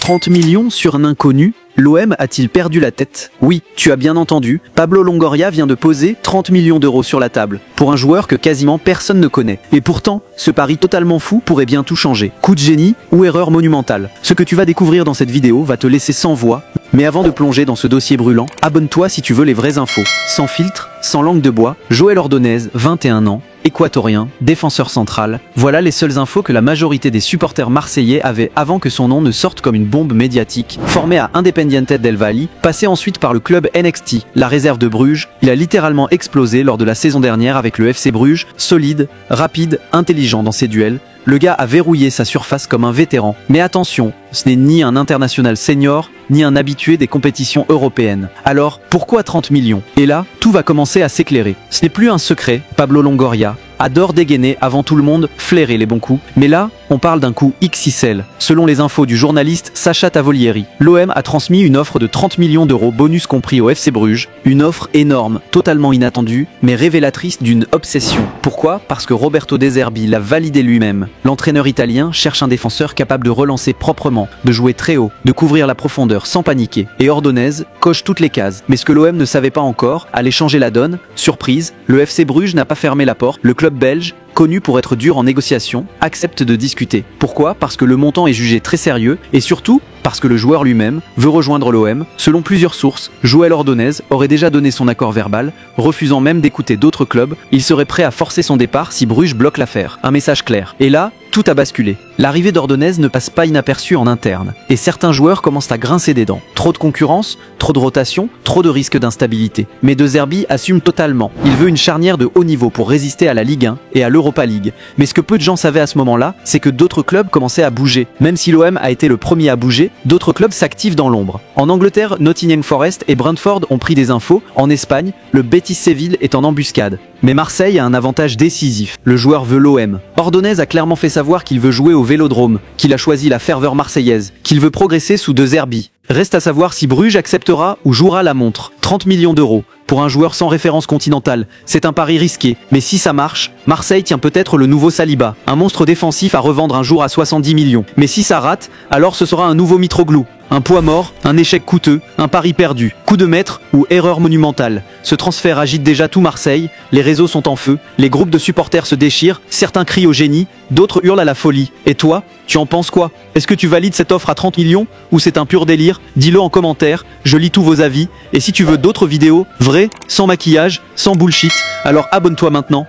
30 millions sur un inconnu? L'OM a-t-il perdu la tête? Oui, tu as bien entendu, Pablo Longoria vient de poser 30 millions d'euros sur la table, pour un joueur que quasiment personne ne connaît. Et pourtant, ce pari totalement fou pourrait bien tout changer. Coup de génie ou erreur monumentale? Ce que tu vas découvrir dans cette vidéo va te laisser sans voix. Mais avant de plonger dans ce dossier brûlant, abonne-toi si tu veux les vraies infos. Sans filtre, sans langue de bois, Joël Ordonez, 21 ans, équatorien, défenseur central. Voilà les seules infos que la majorité des supporters marseillais avaient avant que son nom ne sorte comme une bombe médiatique. Formé à Independiente del Valle, passé ensuite par le club NXT, la réserve de Bruges, il a littéralement explosé lors de la saison dernière avec le FC Bruges, solide, rapide, intelligent dans ses duels. Le gars a verrouillé sa surface comme un vétéran. Mais attention, ce n'est ni un international senior, ni un habitué des compétitions européennes. Alors, pourquoi 30 millions? Et là, tout va commencer à s'éclairer. Ce n'est plus un secret, Pablo Longoria adore dégainer avant tout le monde, flairer les bons coups. Mais là, on parle d'un coup XXL. Selon les infos du journaliste Sacha Tavolieri, l'OM a transmis une offre de 30 millions d'euros bonus compris au FC Bruges. Une offre énorme, totalement inattendue, mais révélatrice d'une obsession. Pourquoi? Parce que Roberto De Zerbi l'a validé lui-même. L'entraîneur italien cherche un défenseur capable de relancer proprement, de jouer très haut, de couvrir la profondeur sans paniquer. Et Ordonez coche toutes les cases. Mais ce que l'OM ne savait pas encore allait changer la donne. Surprise, le FC Bruges n'a pas fermé la porte. Le club belge, connu pour être dur en négociation, accepte de discuter. Pourquoi? Parce que le montant est jugé très sérieux et surtout parce que le joueur lui-même veut rejoindre l'OM. Selon plusieurs sources, Joël Ordonez aurait déjà donné son accord verbal, refusant même d'écouter d'autres clubs. Il serait prêt à forcer son départ si Bruges bloque l'affaire. Un message clair. Et là, tout a basculé. L'arrivée d'Ordonez ne passe pas inaperçue en interne. Et certains joueurs commencent à grincer des dents. Trop de concurrence, trop de rotation, trop de risques d'instabilité. Mais De Zerbi assume totalement. Il veut une charnière de haut niveau pour résister à la Ligue 1 et à l'Europa League. Mais ce que peu de gens savaient à ce moment-là, c'est que d'autres clubs commençaient à bouger. Même si l'OM a été le premier à bouger, d'autres clubs s'activent dans l'ombre. En Angleterre, Nottingham Forest et Brentford ont pris des infos. En Espagne, le Betis Séville est en embuscade. Mais Marseille a un avantage décisif. Le joueur veut l'OM. Ordonez a clairement fait savoir qu'il veut jouer au Vélodrome, qu'il a choisi la ferveur marseillaise, qu'il veut progresser sous De Zerbi. Reste à savoir si Bruges acceptera ou jouera la montre. 30 millions d'euros. Pour un joueur sans référence continentale, c'est un pari risqué. Mais si ça marche, Marseille tient peut-être le nouveau Saliba, un monstre défensif à revendre un jour à 70 millions. Mais si ça rate, alors ce sera un nouveau Mitroglou. Un poids mort, un échec coûteux, un pari perdu, coup de maître ou erreur monumentale. Ce transfert agite déjà tout Marseille, les réseaux sont en feu, les groupes de supporters se déchirent, certains crient au génie, d'autres hurlent à la folie. Et toi, tu en penses quoi? Est-ce que tu valides cette offre à 30 millions ou c'est un pur délire? Dis-le en commentaire, je lis tous vos avis. Et si tu veux d'autres vidéos, vraies, sans maquillage, sans bullshit, alors abonne-toi maintenant.